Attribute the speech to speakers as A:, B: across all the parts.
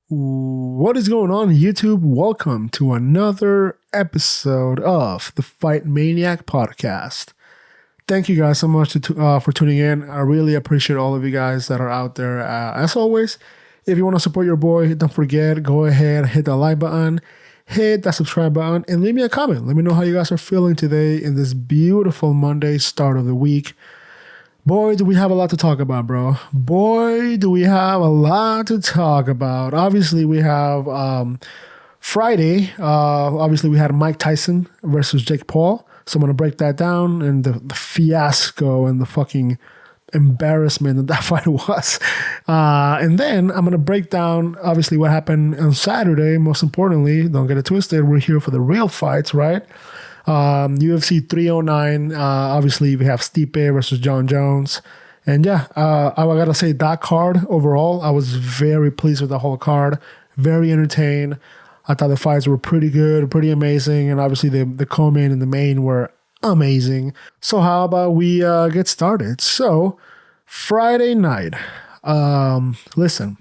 A: What is going on, YouTube? Welcome to another episode of the Fight Maniac podcast. Thank you guys so much for tuning in. I really appreciate all of you guys that are out there. As always, if you want to support your boy, don't forget, go ahead, hit the like button, hit that subscribe button, and leave me a comment. Let me know how you guys are feeling today in this beautiful Monday start of the week. Boy, do we have a lot to talk about, bro. Boy, do we have a lot to talk about. Obviously, we have Friday. Obviously, we had Mike Tyson versus Jake Paul. So I'm going to break that down and the fiasco and the fucking embarrassment that fight was. And then I'm going to break down, obviously, what happened on Saturday. Most importantly, don't get it twisted. We're here for the real fights, right? UFC 309, obviously we have Stipe versus John Jones. And yeah, I gotta say that card overall, I was very pleased with the whole card. Very entertained. I thought the fights were pretty good, pretty amazing. And obviously the co-main and the main were amazing. So how about we get started? So Friday night, listen,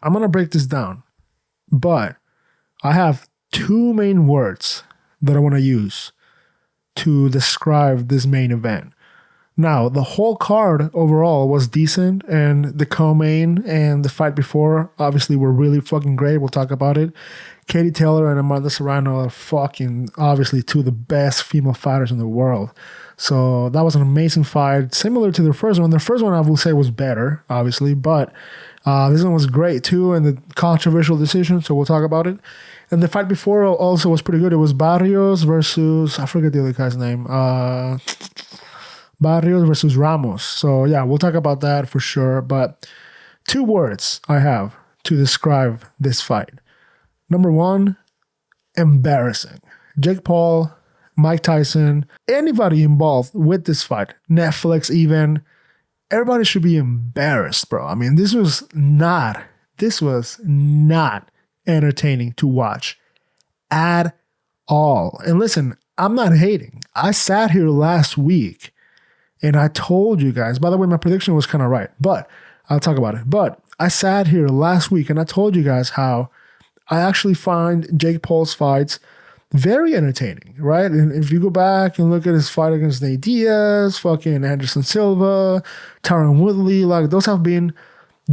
A: I'm gonna break this down, but I have two main words that I want to use to describe this main event. Now, the whole card overall was decent, and the co-main and the fight before obviously were really fucking great. We'll talk about it. Katie Taylor and Amanda Serrano are fucking obviously two of the best female fighters in the world. So that was an amazing fight, similar to the first one. The first one I will say was better, obviously, but this one was great too, and the controversial decision, so we'll talk about it. And the fight before also was pretty good. It was Barrios versus, I forget the other guy's name, Barrios versus Ramos. So yeah, we'll talk about that for sure. But two words I have to describe this fight. Number one, embarrassing. Jake Paul, Mike Tyson, anybody involved with this fight, Netflix even, everybody should be embarrassed, bro. I mean, this was not entertaining to watch at all. And listen, I'm not hating. I sat here last week and I told you guys, by the way, my prediction was kind of right, but I'll talk about it. But I sat here last week and I told you guys how I actually find Jake Paul's fights very entertaining, right? And if you go back and look at his fight against Nate Diaz, fucking Anderson Silva, Tyron Woodley, like those have been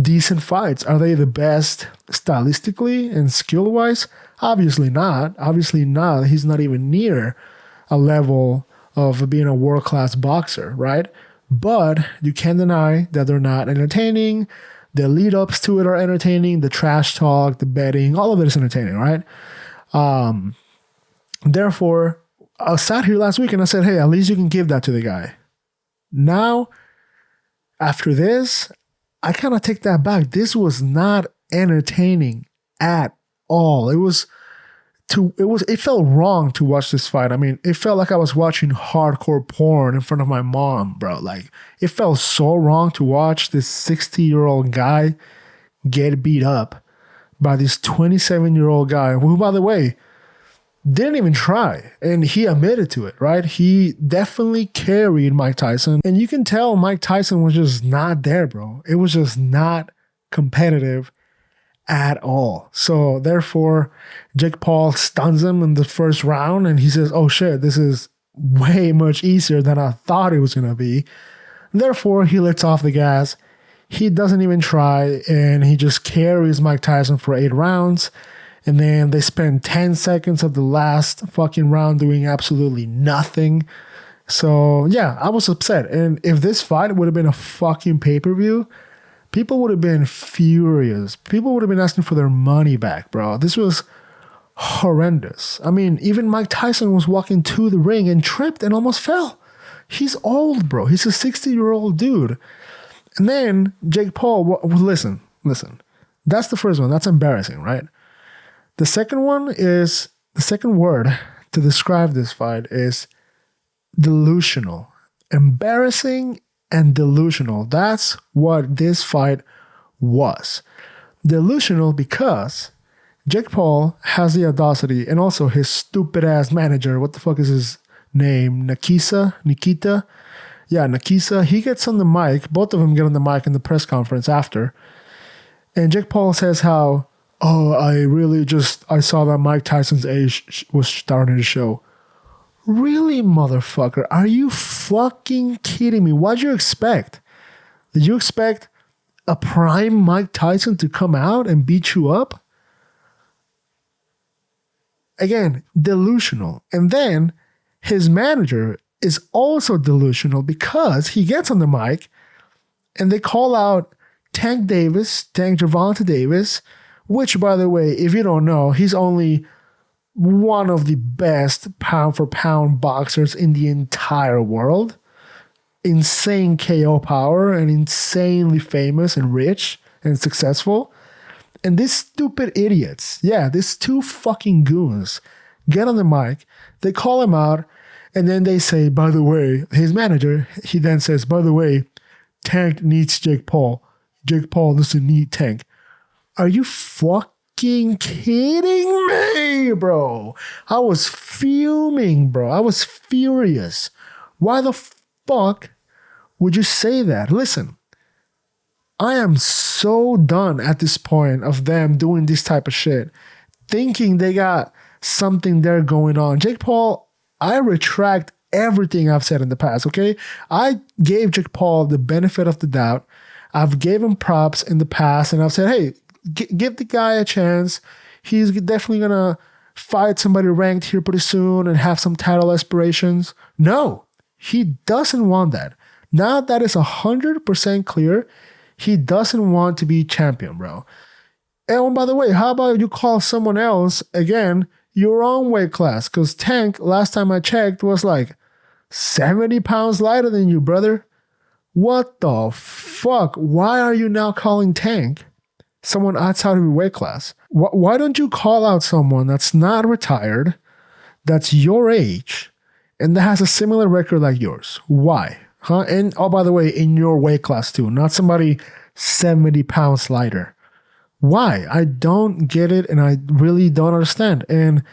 A: decent fights. Are they the best stylistically and skill-wise? Obviously not. Obviously not. He's not even near a level of being a world-class boxer, right? But you can't deny that they're not entertaining. The lead-ups to it are entertaining. The trash talk, the betting, all of it is entertaining, right? Therefore, I sat here last week and I said, hey, at least you can give that to the guy. Now, after this, I kind of take that back. This was not entertaining at all. It felt wrong to watch this fight. I mean, it felt like I was watching hardcore porn in front of my mom, bro. Like, it felt so wrong to watch this 60-year-old guy get beat up by this 27-year-old guy, who, by the way, didn't even try, and he admitted to it, right? He definitely carried Mike Tyson, and you can tell Mike Tyson was just not there, bro. It was just not competitive at all. So therefore, Jake Paul stuns him in the first round, and he says, oh shit, this is way much easier than I thought it was going to be. Therefore, he lets off the gas. He doesn't even try, and he just carries Mike Tyson for 8 rounds. And then they spend 10 seconds of the last fucking round doing absolutely nothing. So, yeah, I was upset. And if this fight would have been a fucking pay-per-view, people would have been furious. People would have been asking for their money back, bro. This was horrendous. I mean, even Mike Tyson was walking to the ring and tripped and almost fell. He's old, bro. He's a 60-year-old dude. And then Jake Paul, listen. That's the first one. That's embarrassing, right? The second word to describe this fight is delusional. Embarrassing and delusional. That's what this fight was. Delusional because Jake Paul has the audacity, and also his stupid ass manager, what the fuck is his name? Nikita? Yeah, Nakisa. He gets on the mic. Both of them get on the mic in the press conference after. And Jake Paul says how, oh, I saw that Mike Tyson's age was starting to show. Really, motherfucker? Are you fucking kidding me? What'd you expect? Did you expect a prime Mike Tyson to come out and beat you up? Again, delusional. And then his manager is also delusional because he gets on the mic and they call out Tank Gervonta Davis, which, by the way, if you don't know, he's only one of the best pound for pound boxers in the entire world. Insane KO power and insanely famous and rich and successful. And these stupid idiots, these two fucking goons, get on the mic, they call him out, and then they say, by the way, his manager, he then says, by the way, Tank needs Jake Paul. Jake Paul doesn't need Tank. Are you fucking kidding me, bro? I was fuming, bro. I was furious. Why the fuck would you say that? Listen, I am so done at this point of them doing this type of shit, thinking they got something there going on. Jake Paul, I retract everything I've said in the past, okay? I gave Jake Paul the benefit of the doubt. I've gave him props in the past, and I've said, hey, give the guy a chance. He's definitely going to fight somebody ranked here pretty soon and have some title aspirations. No, he doesn't want that. Now that is 100% clear, he doesn't want to be champion, bro. And by the way, how about you call someone else, again, your own weight class? Because Tank, last time I checked, was like 70 pounds lighter than you, brother. What the fuck? Why are you now calling Tank someone outside of your weight class? Why don't you call out someone that's not retired, that's your age, and that has a similar record like yours? Why? Huh? And oh, by the way, in your weight class too, not somebody 70 pounds lighter. Why? I don't get it, and I really don't understand. And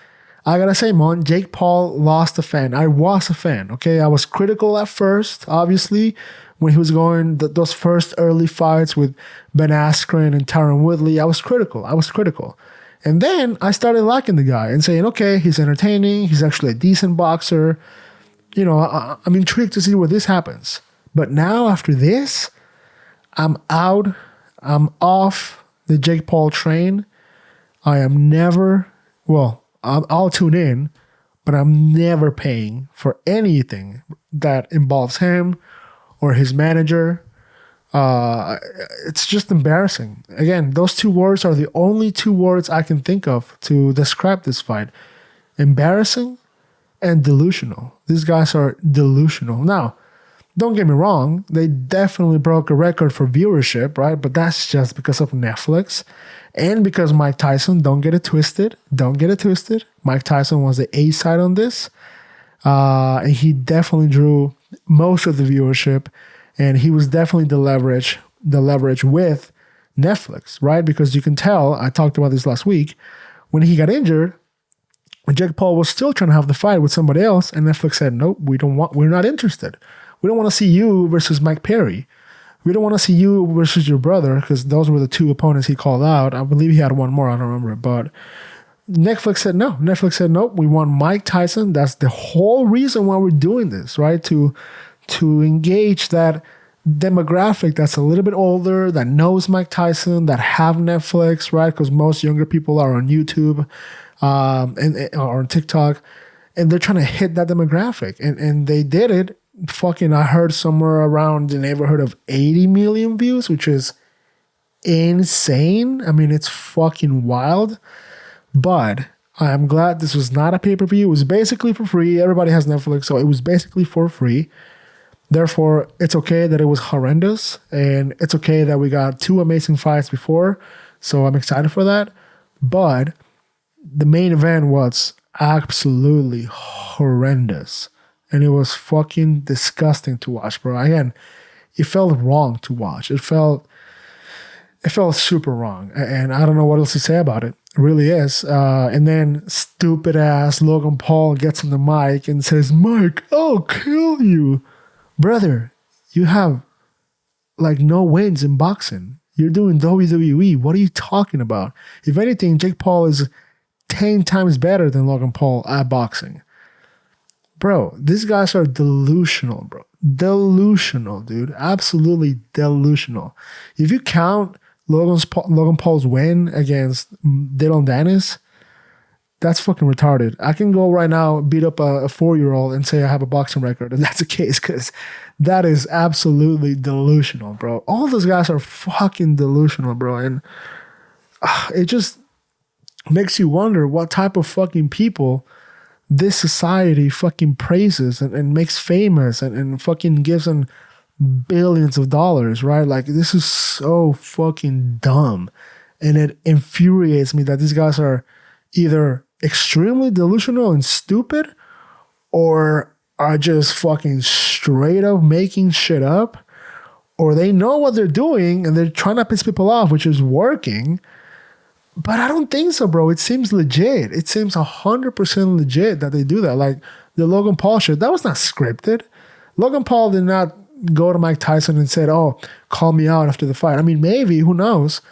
A: I gotta say, man, Jake Paul lost a fan. I was a fan, okay? I was critical at first, obviously, when he was going those first early fights with Ben Askren and Tyron Woodley. I was critical. And then I started liking the guy and saying, okay, he's entertaining. He's actually a decent boxer. You know, I'm intrigued to see where this happens. But now after this, I'm out. I'm off the Jake Paul train. I am never, I'll tune in, but I'm never paying for anything that involves him or his manager. It's just embarrassing. Again, those two words are the only two words I can think of to describe this fight. Embarrassing and delusional. These guys are delusional. Now, don't get me wrong, they definitely broke a record for viewership, right? But that's just because of Netflix and because Mike Tyson. Don't get it twisted. Mike Tyson was the A side on this. And he definitely drew most of the viewership, and he was definitely the leverage with Netflix, right? Because you can tell, I talked about this last week, when he got injured, Jake Paul was still trying to have the fight with somebody else, and Netflix said, nope, we're not interested. We don't want to see you versus Mike Perry. We don't want to see you versus your brother, because those were the two opponents he called out. I believe he had one more, I don't remember, but Netflix said no. Netflix said nope. We want Mike Tyson. That's the whole reason why we're doing this, right? To engage that demographic that's a little bit older, that knows Mike Tyson, that have Netflix, right? Because most younger people are on YouTube or on TikTok, and they're trying to hit that demographic, and they did it. Fucking, I heard somewhere around the neighborhood of 80 million views, which is insane. I mean, it's fucking wild. But I'm glad this was not a pay-per-view. It was basically for free. Everybody has Netflix, so it was basically for free. Therefore, it's okay that it was horrendous, and it's okay that we got two amazing fights before, so I'm excited for that. But the main event was absolutely horrendous, and it was fucking disgusting to watch, bro. Again, it felt wrong to watch. It felt super wrong, and I don't know what else to say about it. It really is. And then stupid ass Logan Paul gets on the mic and says, Mike, I'll kill you. Brother, you have like no wins in boxing. You're doing WWE. What are you talking about? If anything, Jake Paul is 10 times better than Logan Paul at boxing. Bro, these guys are delusional, bro. Delusional, dude. Absolutely delusional. If you count Logan Paul's win against Dylan Dennis, that's fucking retarded. I can go right now, beat up a 4-year-old and say I have a boxing record, and that's the case, because that is absolutely delusional, bro. All those guys are fucking delusional, bro. And it just makes you wonder what type of fucking people this society fucking praises and makes famous and fucking gives them billions of dollars, right? Like, this is so fucking dumb. And it infuriates me that these guys are either extremely delusional and stupid or are just fucking straight up making shit up, or they know what they're doing and they're trying to piss people off, which is working. But I don't think so, bro. It seems legit. It seems 100% legit that they do that. Like the Logan Paul shit, that was not scripted. Logan Paul did not go to Mike Tyson and said, "Oh, call me out after the fight." I mean, maybe, who knows?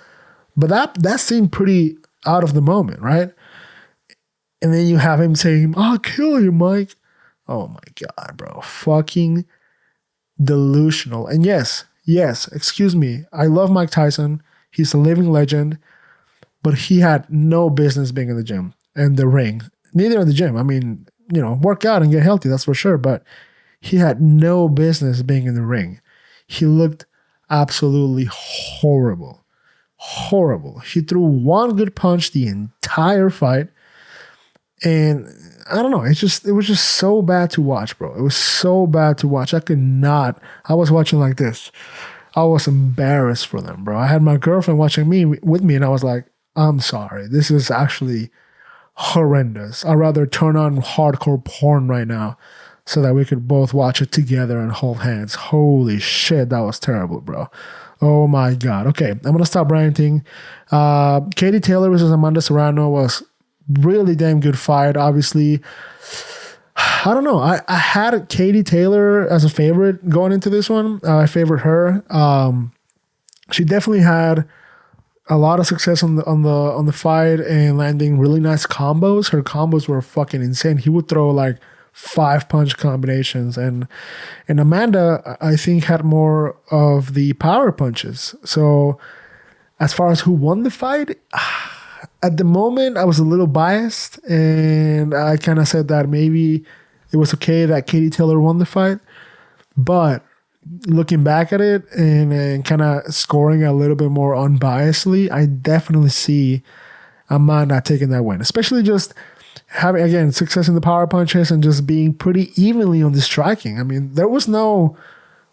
A: But that seemed pretty out of the moment, right? And then you have him saying, "I'll kill you, Mike." Oh my God, bro. Fucking delusional. And yes, excuse me. I love Mike Tyson. He's a living legend. But he had no business being in the gym and the ring. Neither in the gym. I mean, work out and get healthy, that's for sure. But he had no business being in the ring. He looked absolutely horrible. Horrible. He threw one good punch the entire fight. And I don't know. It was just so bad to watch, bro. It was so bad to watch. I was watching like this. I was embarrassed for them, bro. I had my girlfriend watching with me, and I was like, I'm sorry. This is actually horrendous. I'd rather turn on hardcore porn right now so that we could both watch it together and hold hands. Holy shit, that was terrible, bro. Oh my God. Okay, I'm going to stop ranting. Katie Taylor versus Amanda Serrano was really damn good fight, obviously. I don't know. I had Katie Taylor as a favorite going into this one. I favored her. She definitely had a lot of success on the fight and landing really nice combos. Her combos were fucking insane. He would throw like 5 punch combinations, and Amanda, I think, had more of the power punches. So as far as who won the fight, at the moment I was a little biased, and I kind of said that maybe it was okay that Katie Taylor won the fight. But looking back at it and kind of scoring a little bit more unbiasedly, I definitely see Amanda taking that win, especially just having, again, success in the power punches and just being pretty evenly on the striking. I mean, there was no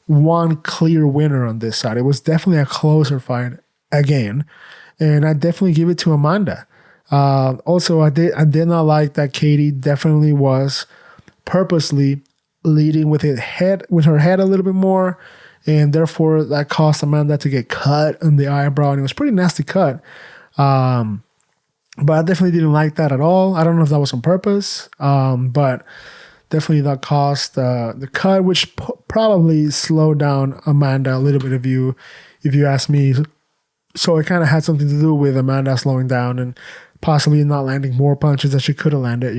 A: one clear winner on this side. It was definitely a closer fight again, and I definitely give it to Amanda. Also, I did not like that Katie definitely was purposely leading with her head a little bit more, and therefore that caused Amanda to get cut on the eyebrow, and it was a pretty nasty cut. But I definitely didn't like that at all. I don't know if that was on purpose, but definitely that caused the cut, which probably slowed down Amanda a little bit, if you ask me. So it kind of had something to do with Amanda slowing down and possibly not landing more punches that she could have landed,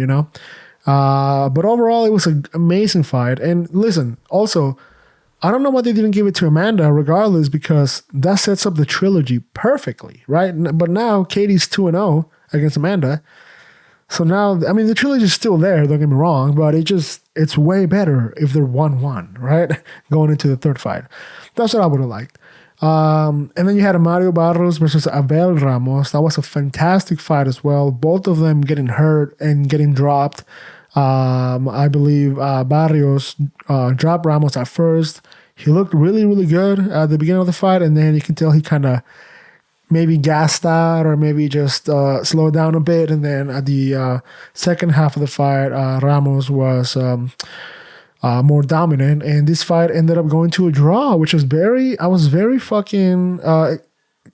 A: But overall, it was an amazing fight. And listen, also, I don't know why they didn't give it to Amanda regardless, because that sets up the trilogy perfectly, right? But now Katie's 2-0 against Amanda. So now, I mean, the trilogy is still there, don't get me wrong, but it's way better if they're 1-1, right? Going into the third fight. That's what I would have liked. And then you had Mario Barrios versus Abel Ramos. That was a fantastic fight as well. Both of them getting hurt and getting dropped. I believe Barrios dropped Ramos at first. He looked really, really good at the beginning of the fight, and then you can tell he kind of maybe gassed out or maybe just slowed down a bit. And then at the second half of the fight, Ramos was more dominant, and this fight ended up going to a draw, which was I was very fucking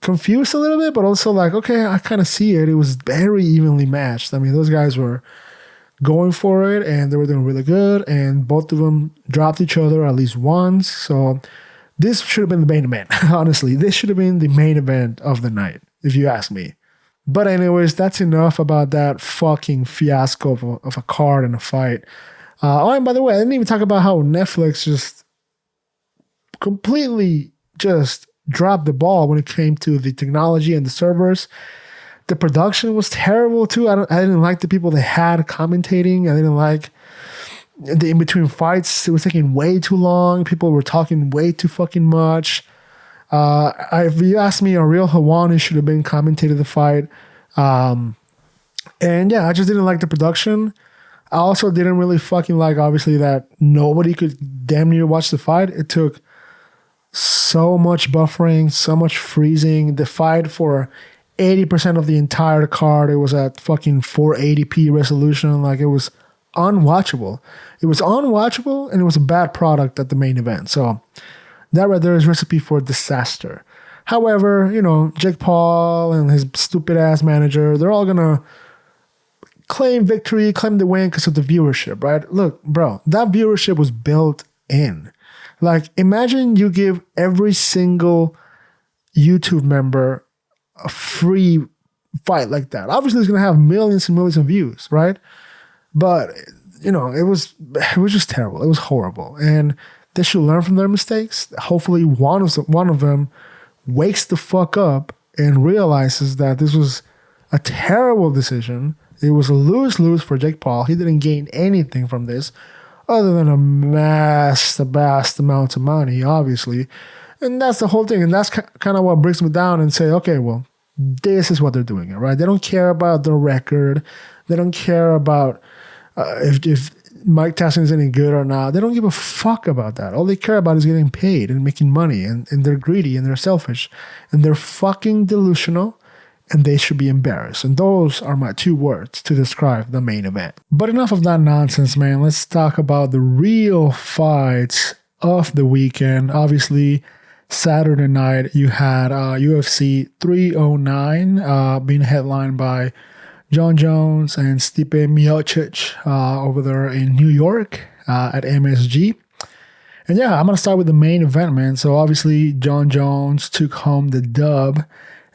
A: confused a little bit, but also like, okay, I kind of see it. It was very evenly matched. I mean, those guys were going for it, and they were doing really good, and both of them dropped each other at least once. So This should have been the main event. Honestly, this should have been the main event of the night, if you ask me. But anyways, that's enough about that fucking fiasco of a card and a fight. And by the way, I didn't even talk about how Netflix just completely just dropped the ball when it came to the technology and the servers. The production was terrible too. I didn't like the people they had commentating. I didn't like the in-between fights. It was taking way too long. People were talking way too fucking much. If you ask me, Ariel Helwani should have been commentating the fight. And yeah, I just didn't like the production. I also didn't really fucking like, obviously, that nobody could damn near watch the fight. It took so much buffering, so much freezing. The fight for 80% of the entire card, it was at fucking 480p resolution. Like, it was unwatchable. It was unwatchable, and it was a bad product at the main event. So that right there is recipe for disaster. However, Jake Paul and his stupid ass manager, they're all gonna claim victory, claim the win because of the viewership, right? Look, bro, that viewership was built in. Like, imagine you give every single YouTube member a free fight like that. Obviously, it's gonna have millions and millions of views, right? But it was just terrible. It was horrible, and they should learn from their mistakes. Hopefully, one of them wakes the fuck up and realizes that this was a terrible decision. It was a lose-lose for Jake Paul. He didn't gain anything from this other than a vast amount of money, obviously. And that's the whole thing. And that's kind of what brings me down and say, okay, well, this is what they're doing, right? They don't care about the record. They don't care about if Mike Tyson is any good or not. They don't give a fuck about that. All they care about is getting paid and making money. And they're greedy and they're selfish. And they're fucking delusional. And they should be embarrassed. And those are my 2 words to describe the main event. But enough of that nonsense, man. Let's talk about the real fights of the weekend. Obviously, Saturday night, you had UFC 309 being headlined by Jon Jones and Stipe Miocic over there in New York at MSG. And yeah, I'm going to start with the main event, man. So obviously, Jon Jones took home the dub,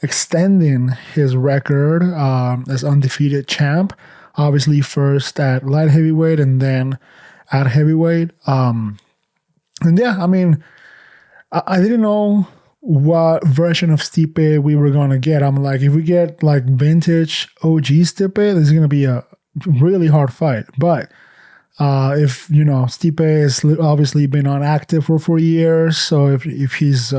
A: extending his record as undefeated champ. Obviously, first at light heavyweight and then at heavyweight. And yeah, I mean, I didn't know what version of Stipe we were going to get. I'm like, if we get like vintage OG Stipe, this is going to be a really hard fight. But if, Stipe has obviously been inactive for 4 years, so if he's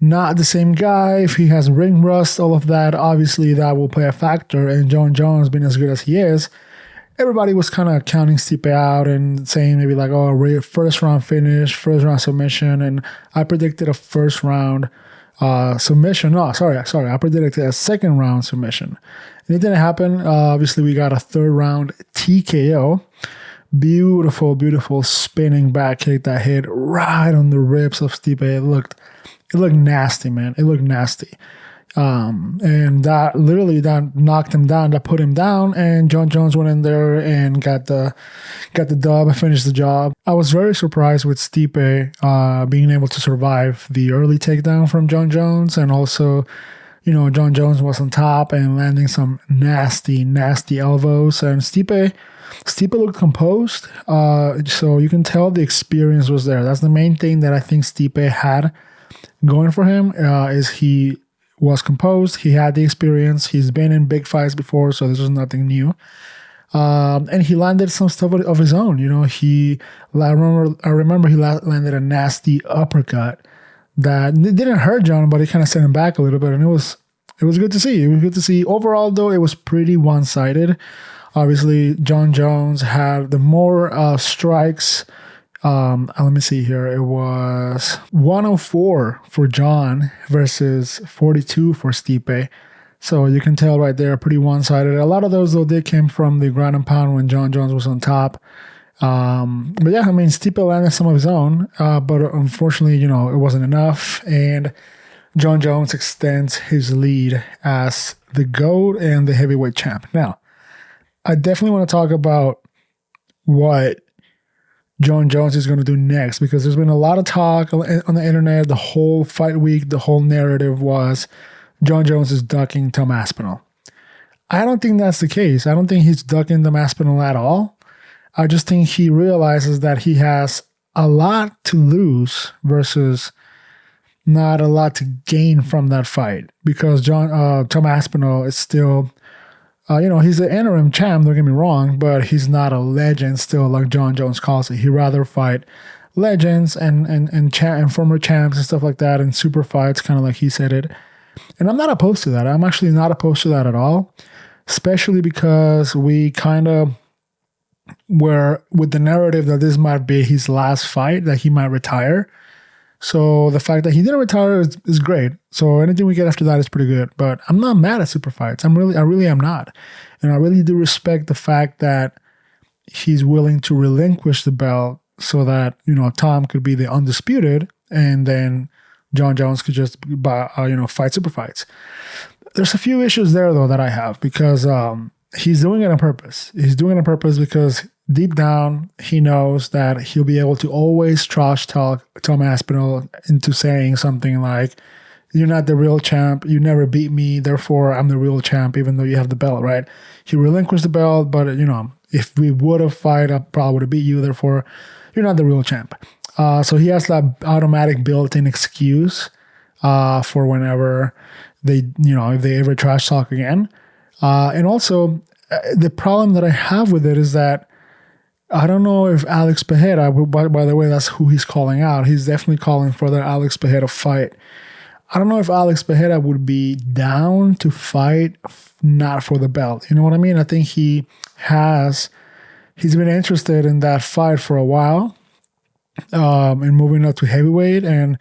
A: not the same guy, if he has ring rust, all of that, obviously that will play a factor. And Jon Jones being as good as he is, everybody was kind of counting Stipe out and saying maybe like, oh, first round finish, first round submission. And I predicted a first round submission. No, sorry. I predicted a second round submission. And it didn't happen. Obviously, we got a third round TKO. Beautiful spinning back kick that hit right on the ribs of Stipe. It looked nasty, man. It looked nasty. And that knocked him down, that put him down, and Jon Jones went in there and got the dub, finished the job. I was very surprised with Stipe being able to survive the early takedown from Jon Jones, and also, Jon Jones was on top and landing some nasty elbows, and Stipe looked composed, so you can tell the experience was there. That's the main thing that I think Stipe had going for him, is he was composed. He had the experience. He's been in big fights before, so this was nothing new. And he landed some stuff of his own. I remember he landed a nasty uppercut that didn't hurt Jon, but it kind of sent him back a little bit, and it was good to see. It was good to see. Overall, though, it was pretty one-sided. Obviously, Jon Jones had the more strikes. Let me see here. It was 104 for Jon versus 42 for Stipe. So you can tell right there, pretty one-sided. A lot of those, though, did came from the ground and pound when Jon Jones was on top. But yeah, I mean, Stipe landed some of his own, but unfortunately, it wasn't enough. And Jon Jones extends his lead as the GOAT and the heavyweight champ. Now, I definitely want to talk about what Jon Jones is going to do next, because there's been a lot of talk on the internet. The whole fight week, the whole narrative was Jon Jones is ducking Tom Aspinall. I don't think that's the case. I don't think he's ducking Tom Aspinall at all. I just think he realizes that he has a lot to lose versus not a lot to gain from that fight, because Tom Aspinall is still, he's an interim champ, don't get me wrong, but he's not a legend still like Jon Jones calls it. He'd rather fight legends and former champs and stuff like that, and super fights, kind of like he said it. And I'm not opposed to that. I'm actually not opposed to that at all, especially because we kind of were with the narrative that this might be his last fight, that he might retire. So the fact that he didn't retire is great. So anything we get after that is pretty good. But I'm not mad at super fights. I really am not. And I really do respect the fact that he's willing to relinquish the belt so that, Tom could be the undisputed, and then Jon Jones could just fight super fights. There's a few issues there though that I have, because he's doing it on purpose. He's doing it on purpose because deep down, he knows that he'll be able to always trash talk Tom Aspinall into saying something like, "You're not the real champ. You never beat me. Therefore, I'm the real champ, even though you have the belt," right? He relinquished the belt, but, if we would have fight, I probably would have beat you. Therefore, you're not the real champ. So he has that automatic built-in excuse for whenever they, if they ever trash talk again. And also, the problem that I have with it is that I don't know if Alex Pereira, by the way, that's who he's calling out. He's definitely calling for the Alex Pereira fight. I don't know if Alex Pereira would be down to fight not for the belt. You know what I mean? I think he's been interested in that fight for a while, and moving up to heavyweight and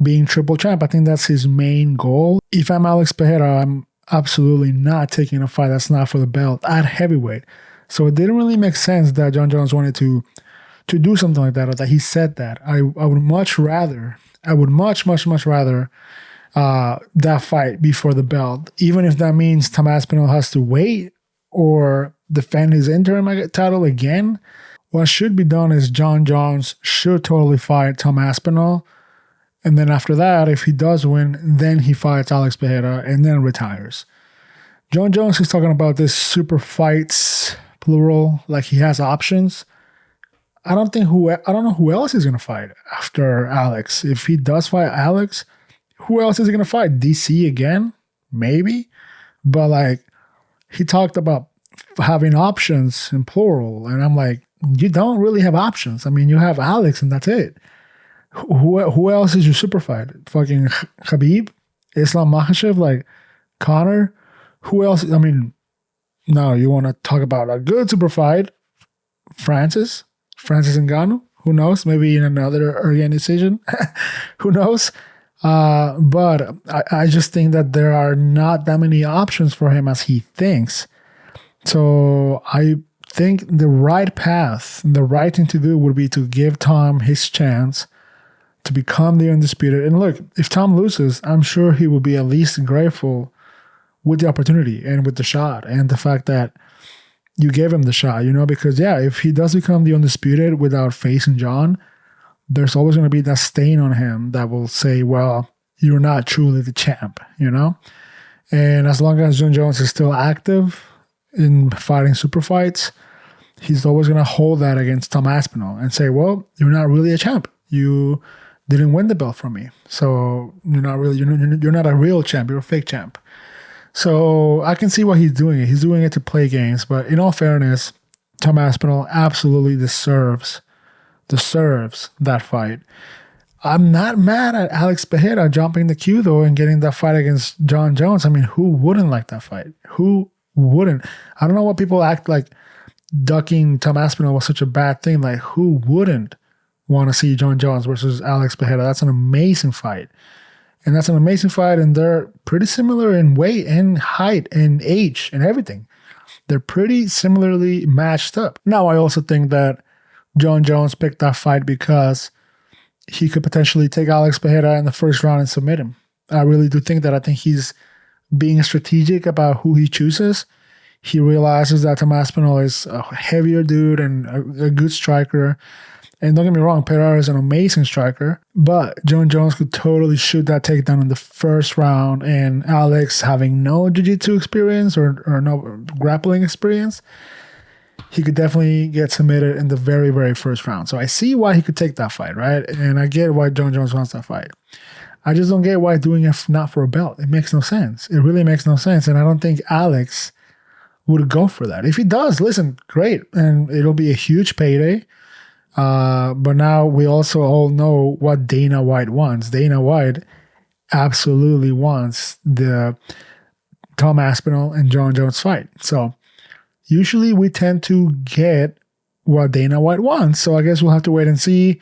A: being triple champ. I think that's his main goal. If I'm Alex Pereira, I'm absolutely not taking a fight that's not for the belt at heavyweight. So it didn't really make sense that Jon Jones wanted to do something like that, or that he said that. I would much rather that fight be for the belt, even if that means Tom Aspinall has to wait or defend his interim title again. What should be done is Jon Jones should totally fight Tom Aspinall, and then after that, if he does win, then he fights Alex Pereira and then retires. Jon Jones is talking about this super fights, plural, like he has options. I don't know who else he's gonna fight after Alex. If he does fight Alex, who else is he gonna fight? DC again? Maybe. But he talked about having options in plural, and I'm like, you don't really have options. I mean, you have Alex and that's it. Who else is your super fight? Fucking Khabib? Islam Makhachev? Conor? Who else? I mean, no, you want to talk about a good super fight? Francis Ngannou? Who knows? Maybe in another organization. Who knows? But I just think that there are not that many options for him as he thinks. So I think the right path, the right thing to do would be to give Tom his chance to become the undisputed. And look, if Tom loses, I'm sure he will be at least grateful with the opportunity and with the shot and the fact that you gave him the shot, because if he does become the undisputed without facing Jon, there's always going to be that stain on him that will say, well, you're not truly the champ, And as long as Jon Jones is still active in fighting super fights, he's always going to hold that against Tom Aspinall and say, well, you're not really a champ. You didn't win the belt from me. So you're not a real champ. You're a fake champ. So I can see why he's doing it. He's doing it to play games. But in all fairness, Tom Aspinall absolutely deserves that fight. I'm not mad at Alex Pereira jumping the queue, though, and getting that fight against Jon Jones. I mean, who wouldn't like that fight? Who wouldn't? I don't know what people act like ducking Tom Aspinall was such a bad thing. Who wouldn't want to see Jon Jones versus Alex Pereira? That's an amazing fight. And that's an amazing fight, and they're pretty similar in weight and height and age and everything. They're pretty similarly matched up. Now, I also think that Jon Jones picked that fight because he could potentially take Alex Pereira in the first round and submit him. I really do think that. I think he's being strategic about who he chooses. He realizes that Tom Aspinall is a heavier dude and a good striker. And don't get me wrong, Pereira is an amazing striker, but John Jones could totally shoot that takedown in the first round. And Alex, having no jiu-jitsu experience or no grappling experience, he could definitely get submitted in the very, very first round. So I see why he could take that fight, right? And I get why John Jones wants that fight. I just don't get why doing it not for a belt. It makes no sense. It really makes no sense. And I don't think Alex would go for that. If he does, listen, great. And it'll be a huge payday. But now we also all know what Dana White wants. Dana White absolutely wants the Tom Aspinall and John Jones fight. So usually we tend to get what Dana White wants. So I guess we'll have to wait and see.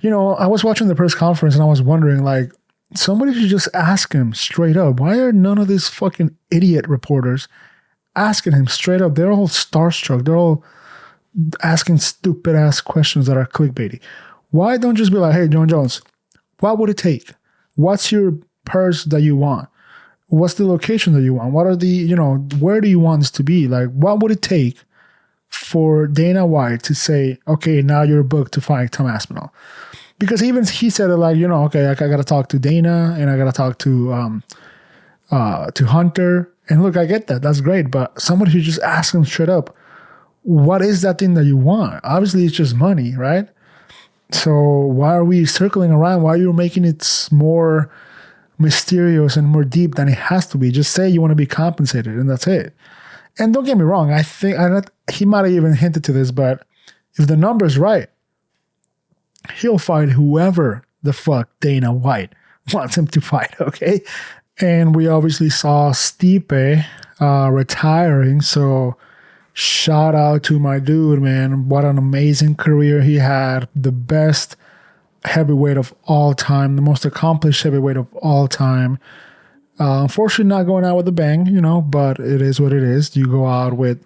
A: You know, I was watching the press conference and I was wondering, like, somebody should just ask him straight up. Why are none of these fucking idiot reporters asking him straight up? They're all starstruck. They're all asking stupid ass questions that are clickbaity. Why don't just be like, hey, John Jones, what would it take? What's your purse that you want? What's the location that you want? What are the, you know, where do you want this to be? Like, what would it take for Dana White to say, okay, now you're booked to fight Tom Aspinall? Because even he said it like, you know, okay, I got to talk to Dana and I got to talk to Hunter. And look, I get that. That's great. But somebody should just ask him straight up, what is that thing that you want? Obviously, it's just money, right? So why are we circling around? Why are you making it more mysterious and more deep than it has to be? Just say you want to be compensated and that's it. And don't get me wrong. I think he might have even hinted to this, but if the number's right, he'll fight whoever the fuck Dana White wants him to fight, okay? And we obviously saw Stipe retiring, so shout out to my dude, man. What an amazing career he had. The best heavyweight of all time, the most accomplished heavyweight of all time. Unfortunately, not going out with a bang, you know, but it is what it is. You go out with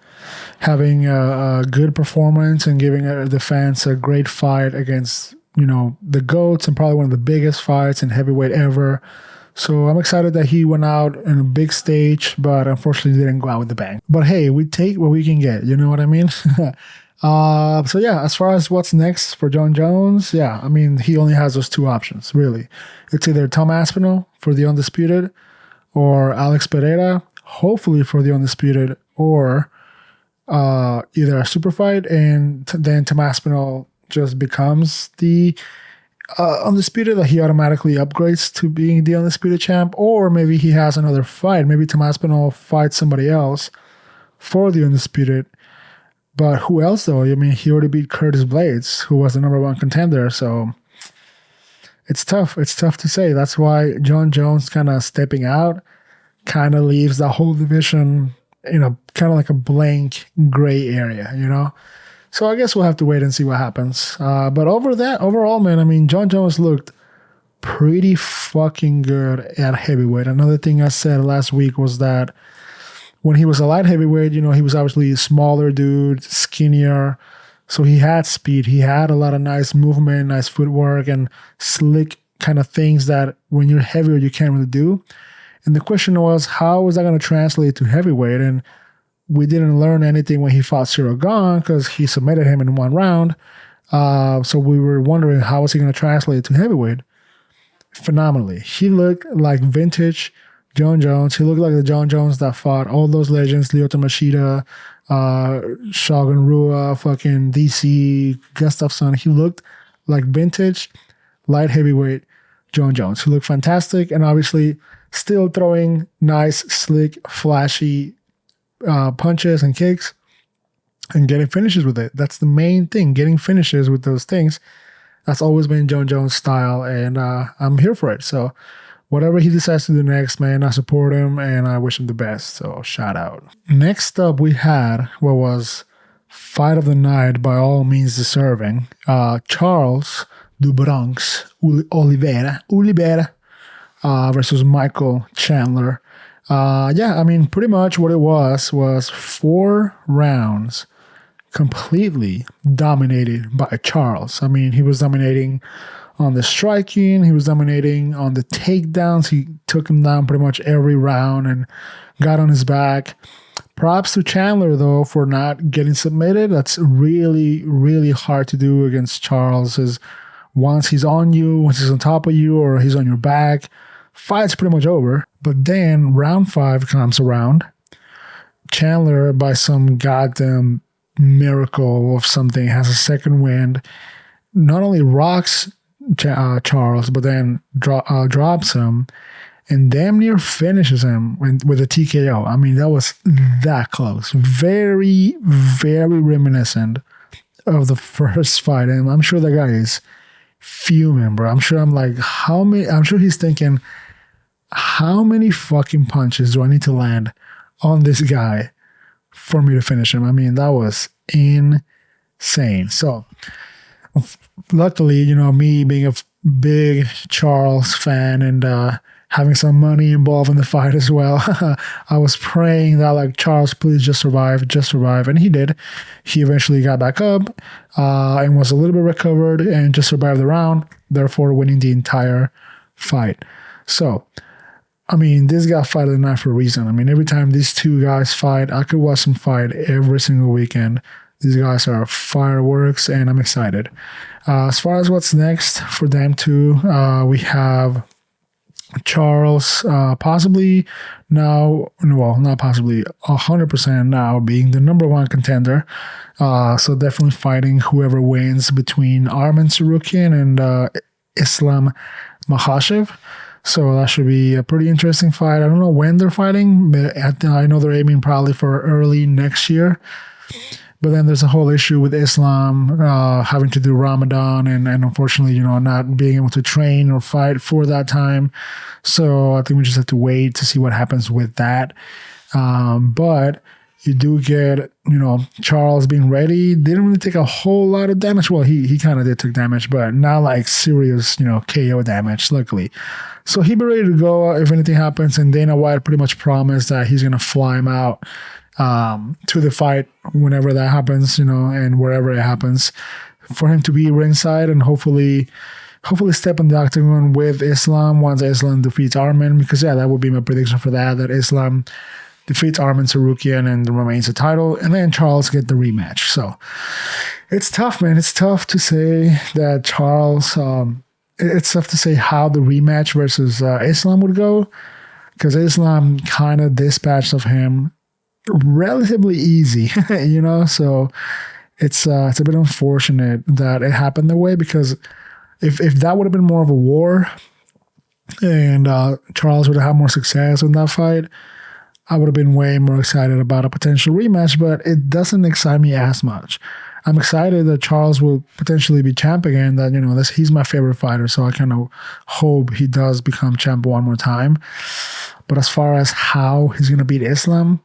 A: having a good performance and giving the fans a great fight against, you know, the GOATs and probably one of the biggest fights in heavyweight ever. So I'm excited that he went out in a big stage, but unfortunately didn't go out with the bang. But hey, we take what we can get. You know what I mean? So yeah, as far as what's next for John Jones, yeah, I mean, he only has those two options, really. It's either Tom Aspinall for the Undisputed or Alex Pereira, hopefully for the Undisputed, or either a super fight and then Tom Aspinall just becomes the Undisputed, that he automatically upgrades to being the Undisputed champ, or maybe he has another fight. Maybe Tom Aspinall fights somebody else for the Undisputed. But who else, though? I mean, he already beat Curtis Blades, who was the #1 contender. So it's tough. It's tough to say. That's why John Jones kind of stepping out kind of leaves the whole division in a kind of like a blank gray area, you know? So I guess we'll have to wait and see what happens. But overall, man, I mean, John Jones looked pretty fucking good at heavyweight. Another thing I said last week was that when he was a light heavyweight, you know, he was obviously a smaller dude, skinnier. So he had speed. He had a lot of nice movement, nice footwork, and slick kind of things that when you're heavier, you can't really do. And the question was, how is that going to translate to heavyweight? And we didn't learn anything when he fought Cyril Gahn because he submitted him in one round. So we were wondering, how is he going to translate to heavyweight? Phenomenally. He looked like vintage John Jones. He looked like the John Jones that fought all those legends, Lyoto Machida, Shogun Rua, fucking DC, Gustafsson. He looked like vintage light heavyweight John Jones. He looked fantastic, and obviously still throwing nice, slick, flashy punches and kicks and getting finishes with it. That's the main thing, getting finishes with those things. That's always been John Jones' style, and I'm here for it. So whatever he decides to do next, man, I support him and I wish him the best. So shout out. Next up, we had what was fight of the night, by all means deserving. Charles do Bronx Oliveira versus Michael Chandler. Yeah, I mean, pretty much what it was 4 rounds completely dominated by Charles. I mean, he was dominating on the striking. He was dominating on the takedowns. He took him down pretty much every round and got on his back. Props to Chandler, though, for not getting submitted. That's really, really hard to do against Charles. Once he's on you, once he's on top of you, or he's on your back, fight's pretty much over. But then round 5 comes around. Chandler, by some goddamn miracle of something, has a second wind. Not only rocks Charles, but then drops him and damn near finishes him with a TKO. I mean, that was that close. Very, very reminiscent of the first fight. And I'm sure that guy is fuming, bro. I'm sure he's thinking, how many fucking punches do I need to land on this guy for me to finish him? I mean, that was insane. So, luckily, me being a big Charles fan and having some money involved in the fight as well, I was praying that, like, Charles, please just survive. And he did. He eventually got back up and was a little bit recovered and just survived the round, therefore winning the entire fight. So, I mean, this got fight of the night for a reason. I mean, every time these two guys fight, I could watch them fight every single weekend. These guys are fireworks, and I'm excited. As far as what's next for them two, we have Charles possibly now, well, not possibly, 100% now being the number 1 contender. So definitely fighting whoever wins between Arman Tsarukyan and Islam Makhachev. So that should be a pretty interesting fight. I don't know when they're fighting, but I know they're aiming probably for early next year. But then there's a whole issue with Islam having to do Ramadan and unfortunately, not being able to train or fight for that time. So I think we just have to wait to see what happens with that. But you do get, Charles being ready. Didn't really take a whole lot of damage. Well, he kind of did take damage, but not like serious, KO damage, luckily. So he'll be ready to go if anything happens. And Dana White pretty much promised that he's going to fly him out to the fight whenever that happens, and wherever it happens, for him to be ringside and hopefully step in the octagon with Islam once Islam defeats Arman, because that would be my prediction for that Islam defeats Arman Tsarukyan and remains the title, and then Charles get the rematch. So it's tough, man. It's tough to say that Charles, it's tough to say how the rematch versus Islam would go, because Islam kind of dispatched of him relatively easy, so it's a bit unfortunate that it happened that way, because if that would have been more of a war and Charles would have had more success in that fight, I would have been way more excited about a potential rematch, but it doesn't excite me as much. I'm excited that Charles will potentially be champ again, that, he's my favorite fighter, so I kind of hope he does become champ one more time. But as far as how he's going to beat Islam,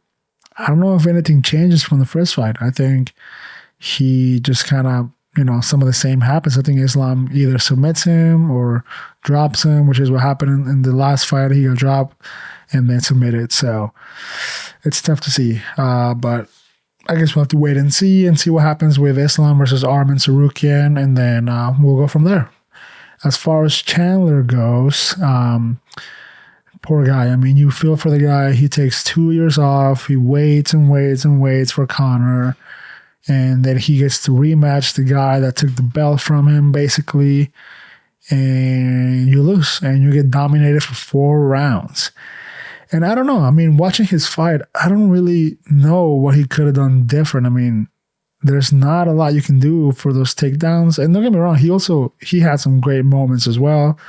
A: I don't know if anything changes from the first fight. I think he just kind of, some of the same happens. I think Islam either submits him or drops him, which is what happened in the last fight. He got dropped and then submitted. So it's tough to see. But I guess we'll have to wait and see what happens with Islam versus Arman Tsarukyan, and then we'll go from there. As far as Chandler goes, poor guy. I mean, you feel for the guy. He takes 2 years off. He waits and waits and waits for Conor. And then he gets to rematch the guy that took the belt from him, basically. And you lose. And you get dominated for 4 rounds. And I don't know. I mean, watching his fight, I don't really know what he could have done different. I mean, there's not a lot you can do for those takedowns. And don't get me wrong, he had some great moments as well.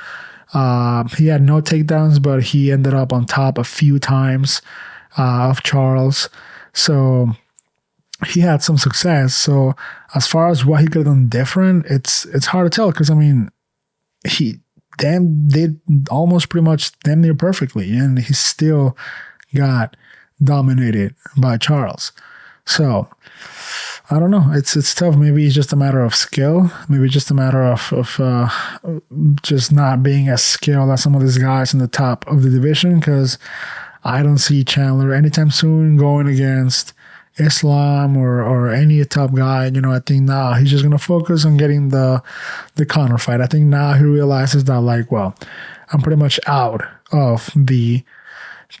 A: He had no takedowns, but he ended up on top a few times of Charles. So he had some success. So as far as what he could have done different, it's hard to tell, because, I mean, he did almost pretty much damn near perfectly, and he still got dominated by Charles. So I don't know. It's tough. Maybe it's just a matter of skill. Maybe just a matter of just not being as skilled as some of these guys in the top of the division, because I don't see Chandler anytime soon going against Islam or any top guy. I think now he's just going to focus on getting the Conor fight. I think now he realizes that, like, well, I'm pretty much out of the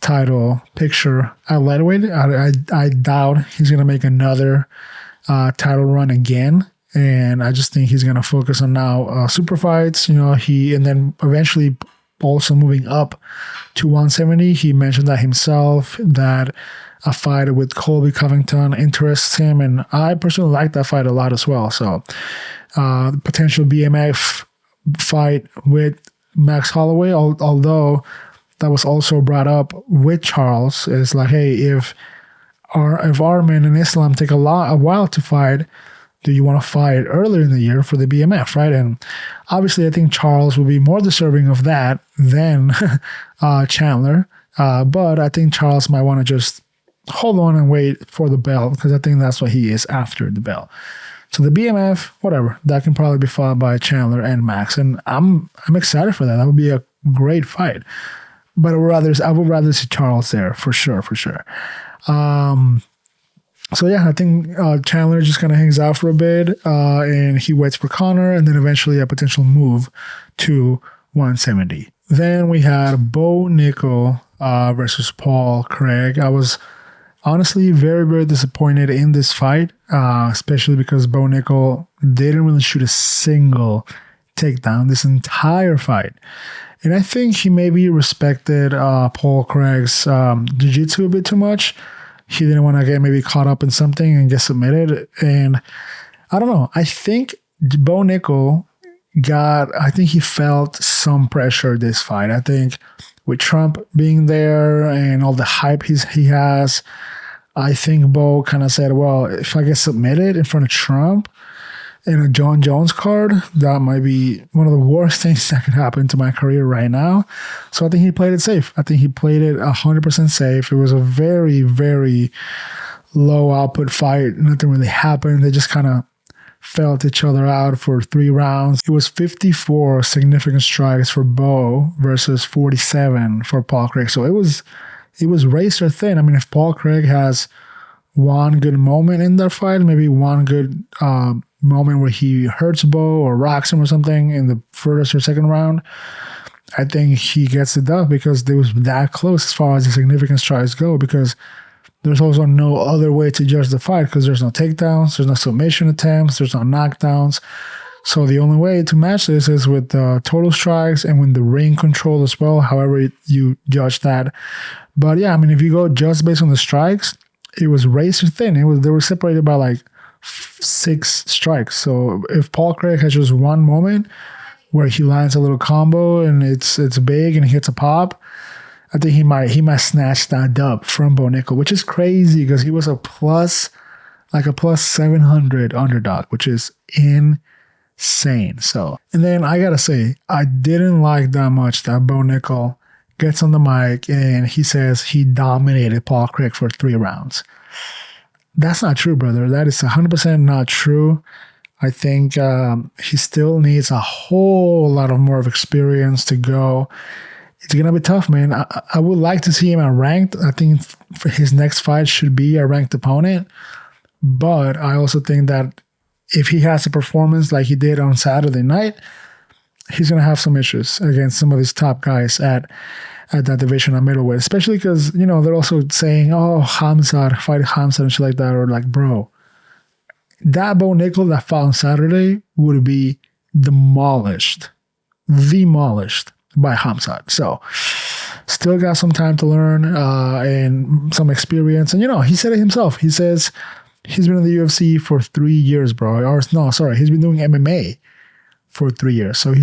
A: title picture at lightweight. I doubt he's going to make another title run again. And I just think he's going to focus on now super fights, and then eventually also moving up to 170. He mentioned that himself, that a fight with Colby Covington interests him. And I personally like that fight a lot as well. So the potential BMF fight with Max Holloway, although that was also brought up with Charles, is like, hey, if Arman and Islam take a while to fight, do you want to fight earlier in the year for the BMF, right? And obviously, I think Charles will be more deserving of that than Chandler. But I think Charles might want to just hold on and wait for the belt, because I think that's what he is after the belt. So the BMF, whatever, that can probably be fought by Chandler and Max, and I'm excited for that. That would be a great fight. But I would rather see Charles there for sure. So yeah, I think Chandler just kind of hangs out for a bit, and he waits for Conor, and then eventually a potential move to 170. Then we had Bo Nickel versus Paul Craig. I was honestly very, very disappointed in this fight, especially because Bo Nickel didn't really shoot a single takedown this entire fight. And I think he maybe respected Paul Craig's jiu-jitsu a bit too much. He didn't want to get maybe caught up in something and get submitted. And I don't know. I think Bo Nickel he felt some pressure this fight. I think with Trump being there and all the hype he has, I think Bo kind of said, well, if I get submitted in front of Trump in a John Jones card, that might be one of the worst things that could happen to my career right now. So I think he played it safe. I think he played it 100% safe. It was a very, very low output fight. Nothing really happened. They just kind of felt each other out for 3 rounds. It was 54 significant strikes for Bo versus 47 for Paul Craig. So it was razor thin. I mean, if Paul Craig has one good moment in that fight, maybe one good moment where he hurts Bo or rocks him or something in the first or second round, I think he gets the dub, because it was that close as far as the significant strikes go, because there's also no other way to judge the fight, because there's no takedowns, there's no submission attempts, there's no knockdowns. So the only way to match this is with the total strikes and with the ring control as well, however you judge that. But yeah, I mean, if you go just based on the strikes, it was razor thin. They were separated by like 6 strikes. So if Paul Craig has just one moment where he lands a little combo and it's big and he hits a pop, I think he might snatch that dub from Bo Nickel, which is crazy because he was a plus 700 underdog, which is insane. So, and then I gotta say, I didn't like that much that Bo Nickel gets on the mic and he says he dominated Paul Craig for 3 rounds. That's not true, brother. That is 100% not true. I think he still needs a whole lot of more of experience to go. It's going to be tough, man. I would like to see him ranked. I think for his next fight should be a ranked opponent. But I also think that if he has a performance like he did on Saturday night, he's going to have some issues against some of these top guys at that division at middleweight, especially because, you know, they're also saying, oh, Hamzat, fight Hamzat and shit like that. Or like, bro, that Bo Nickel that fought on Saturday would be demolished by Hamzat. So still got some time to learn and some experience. And, you know, he said it himself. He says he's been in the UFC for 3 years, bro. Or no, sorry, he's been doing MMA for 3 years. So he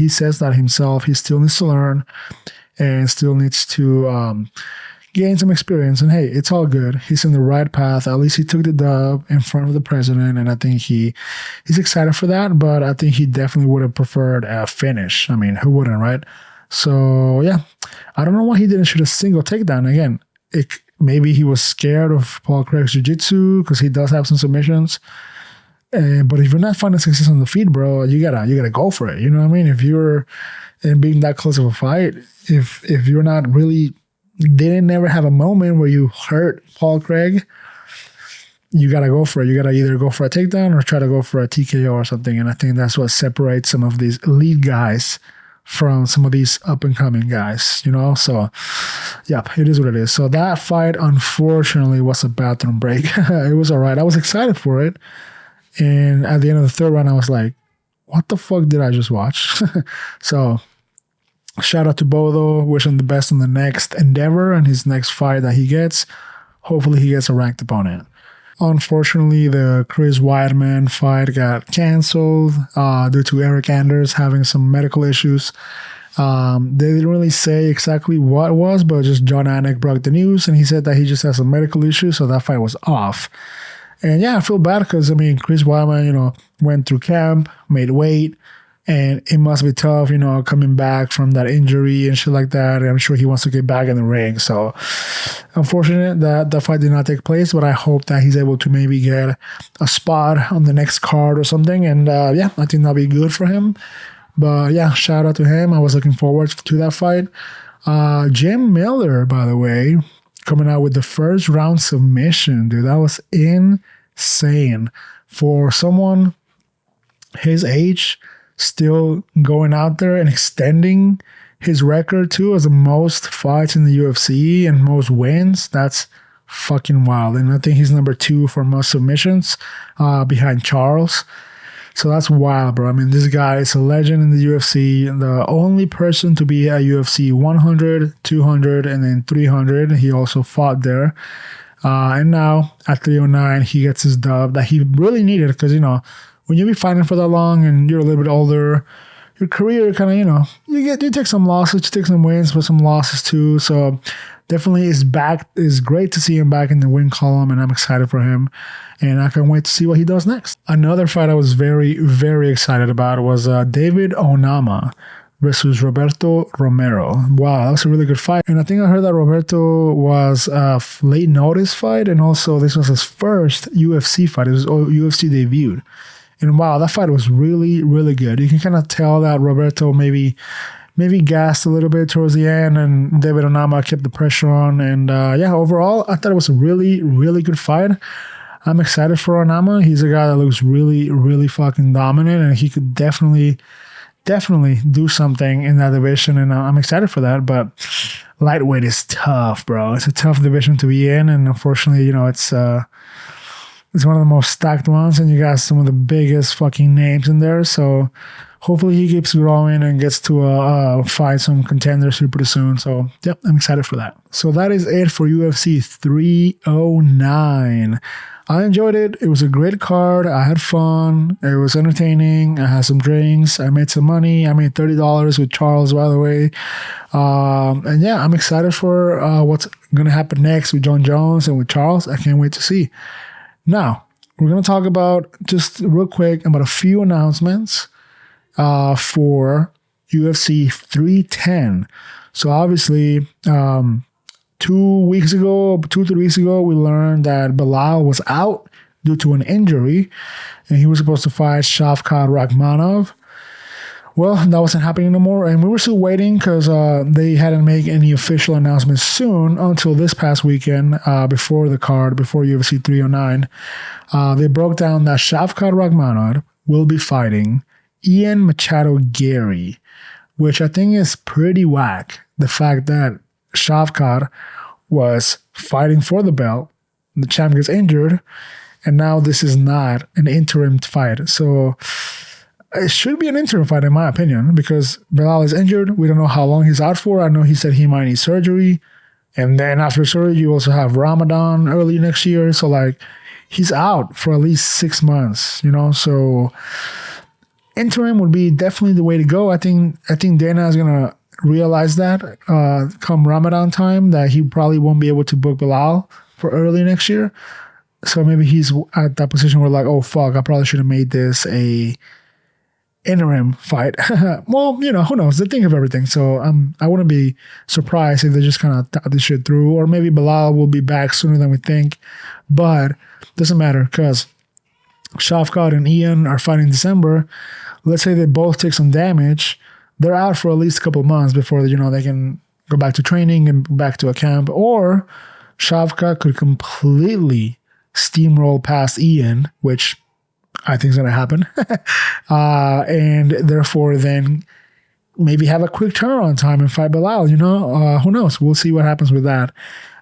A: says that himself. He still needs to learn and still needs to gain some experience. And hey, it's all good. He's in the right path. At least he took the dub in front of the president, and I think he's excited for that. But I think he definitely would have preferred a finish. I mean, who wouldn't, right? So yeah, I don't know why he didn't shoot a single takedown. Again, maybe he was scared of Paul Craig's jiu-jitsu because he does have some submissions. But if you're not finding success on the feet, bro, you gotta go for it. You know what I mean? If you're in being that close of a fight, if you're not really didn't never have a moment where you hurt Paul Craig, you gotta go for it. You gotta either go for a takedown or try to go for a TKO or something. And I think that's what separates some of these elite guys from some of these up and coming guys, you know? So, yeah, it is what it is. So that fight, unfortunately, was a bathroom break. It was all right. I was excited for it. And at the end of the third round, I was like, what the fuck did I just watch? So shout out to Bodo. Wish him the best in the next endeavor and his next fight that he gets. Hopefully he gets a ranked opponent. Unfortunately, the Chris Weidman fight got canceled due to Eric Anders having some medical issues. They didn't really say exactly what it was, but just John Anik broke the news, and he said that he just has some medical issues, so that fight was off. And yeah, I feel bad because, I mean, Chris Weidman, you know, went through camp, made weight, and it must be tough, you know, coming back from that injury and shit like that. And I'm sure he wants to get back in the ring. So unfortunate that the fight did not take place, but I hope that he's able to maybe get a spot on the next card or something. And yeah, I think that'll be good for him. But yeah, shout out to him. I was looking forward to that fight. Jim Miller, by the way, coming out with the first round submission, dude. That was insane. For someone his age, still going out there and extending his record too as the most fights in the UFC and most wins. That's fucking wild. And I think he's number 2 for most submissions behind Charles. So that's wild, bro. I mean, this guy is a legend in the UFC. The only person to be at UFC 100, 200, and then 300. He also fought there. And now at 309, he gets his dub that he really needed because, you know, when you be fighting for that long and you're a little bit older, your career kind of, you know, you take some losses, you take some wins, but some losses too. So definitely is back. It's great to see him back in the win column, and I'm excited for him. And I can't wait to see what he does next. Another fight I was very, very excited about was David Onama versus Roberto Romero. Wow, that was a really good fight. And I think I heard that Roberto was a late notice fight, and also this was his first UFC fight. It was UFC debuted. And wow, that fight was really, really good. You can kind of tell that Roberto maybe gassed a little bit towards the end, and David Onama kept the pressure on. And yeah, overall, I thought it was a really, really good fight. I'm excited for Onama. He's a guy that looks really, really fucking dominant, and he could definitely do something in that division, and I'm excited for that. But lightweight is tough, bro. It's a tough division to be in, and unfortunately, you know, it's one of the most stacked ones, and you got some of the biggest fucking names in there. So hopefully he keeps growing and gets to fight some contenders here pretty soon. So yep, I'm excited for that. So that is it for UFC 309. I enjoyed it. It was a great card. I had fun. It was entertaining. I had some drinks. I made some money. I made $30 with Charles, by the way. And yeah, I'm excited for what's going to happen next with John Jones and with Charles. I can't wait to see. Now, we're going to talk about, just real quick, about a few announcements for UFC 310. So obviously, 2 3 weeks ago, we learned that Belal was out due to an injury, and he was supposed to fight Shavkat Rakhmonov. Well, that wasn't happening anymore, and we were still waiting because they hadn't made any official announcements soon until this past weekend, before the card, before UFC 309. They broke down that Shavkat Rakhmonov will be fighting Ian Machado Gary, which I think is pretty whack. The fact that Shavkat was fighting for the belt, the champ gets injured, and now this is not an interim fight. So it should be an interim fight, in my opinion, because Belal is injured. We don't know how long he's out for. I know he said he might need surgery. And then after surgery, you also have Ramadan early next year. So, like, he's out for at least 6 months, you know? So interim would be definitely the way to go. I think Dana is going to realize that come Ramadan time, that he probably won't be able to book Belal for early next year. So maybe he's at that position where, like, oh, fuck, I probably should have made this a interim fight. Well, you know, who knows? They think of everything. So I wouldn't be surprised if they just kind of thought this shit through. Or maybe Belal will be back sooner than we think. But doesn't matter, because Shavkat and Ian are fighting in December. Let's say they both take some damage. They're out for at least a couple of months before, you know, they can go back to training and back to a camp. Or Shavkat could completely steamroll past Ian, which I think is going to happen. And therefore then maybe have a quick turnaround time and fight Bilal, you know? Who knows? We'll see what happens with that.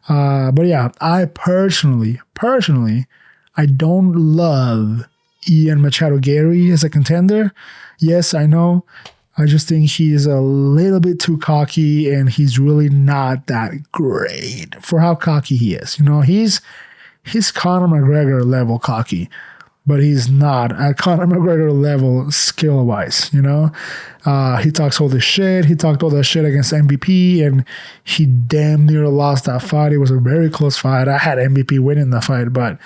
A: But yeah, I personally, I don't love Ian Machado Gary as a contender. Yes, I know. I just think he's a little bit too cocky, and he's really not that great for how cocky he is. You know, he's Conor McGregor level cocky, but he's not at Conor McGregor level skill-wise, you know? He talks all this shit. He talked all that shit against MVP, and he damn near lost that fight. It was a very close fight. I had MVP winning the fight, but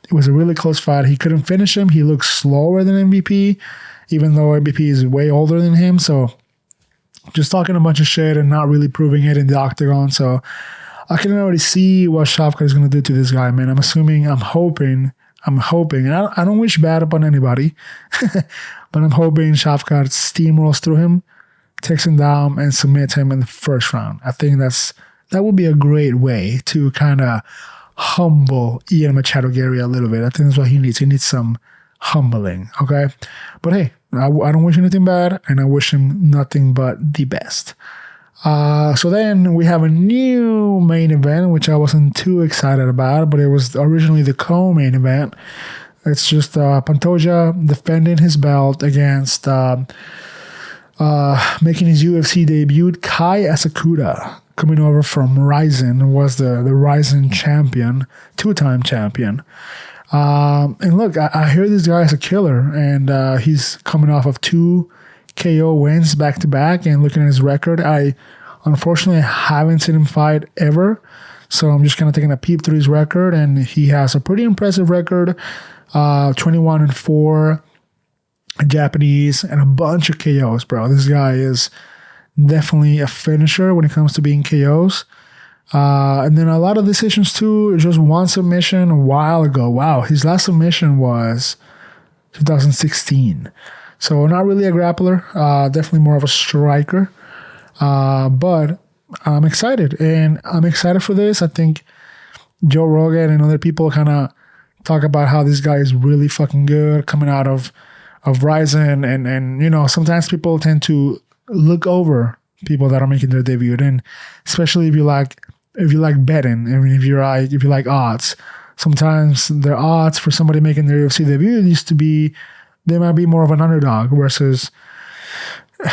A: it was a really close fight. He couldn't finish him. He looked slower than MVP, even though MVP is way older than him. So just talking a bunch of shit and not really proving it in the octagon. So I can already see what Shavkat is going to do to this guy, man. I'm hoping, and I don't wish bad upon anybody, but I'm hoping Shavkat steamrolls through him, takes him down, and submits him in the first round. I think that would be a great way to kind of humble Ian Machado Gary a little bit. I think that's what he needs. He needs some humbling, okay? But hey, I don't wish anything bad, and I wish him nothing but the best. So then we have a new main event, which I wasn't too excited about, but it was originally the co-main event. It's just Pantoja defending his belt against making his UFC debut, Kai Asakura, coming over from Ryzen, was the Ryzen champion, two-time champion. And look, I hear this guy is a killer, and he's coming off of 2 KO wins back-to-back, and looking at his record, I unfortunately haven't seen him fight ever, so I'm just kind of taking a peep through his record, and he has a pretty impressive record, 21-4 Japanese, and a bunch of KOs, bro. This guy is definitely a finisher when it comes to being KOs. And then a lot of decisions too, just one submission a while ago. Wow, his last submission was 2016. So not really a grappler, definitely more of a striker. But I'm excited, and I'm excited for this. I think Joe Rogan and other people kind of talk about how this guy is really fucking good coming out of Ryzen, and you know, sometimes people tend to look over people that are making their debut, and especially if you like betting, I mean, if you like odds, sometimes the odds for somebody making their UFC debut used to be, they might be more of an underdog versus,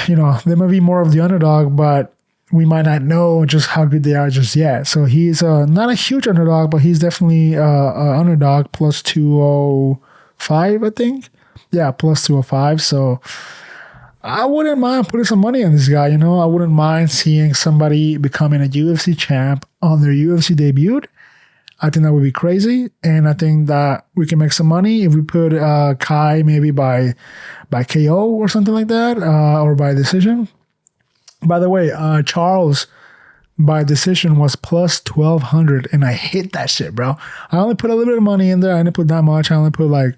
A: you know, they might be more of the underdog, but we might not know just how good they are just yet. So he's not a huge underdog, but he's definitely an underdog, plus 205, I think. Yeah, plus 205. So I wouldn't mind putting some money on this guy, you know. I wouldn't mind seeing somebody becoming a UFC champ on their UFC debut. I think that would be crazy, and I think that we can make some money if we put Kai maybe by KO or something like that, or by decision. By the way, Charles by decision was plus 1,200, and I hit that shit, bro. I only put a little bit of money in there. I didn't put that much. I only put I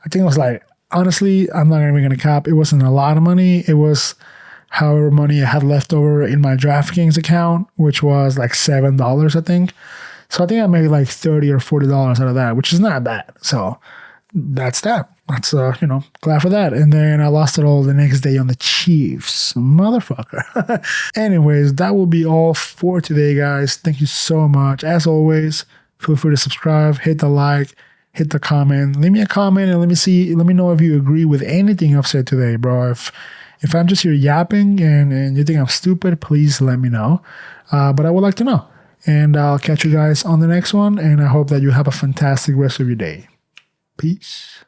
A: think it was honestly, I'm not even going to cap. It wasn't a lot of money. It was however money I had left over in my DraftKings account, which was $7, I think. So I think I made $30 or $40 out of that, which is not bad. So that's that. That's, glad for that. And then I lost it all the next day on the Chiefs. Motherfucker. Anyways, that will be all for today, guys. Thank you so much. As always, feel free to subscribe, hit the like, hit the comment. Leave me a comment and let me know if you agree with anything I've said today, bro. If I'm just here yapping and you think I'm stupid, please let me know. But I would like to know. And I'll catch you guys on the next one. And I hope that you have a fantastic rest of your day. Peace.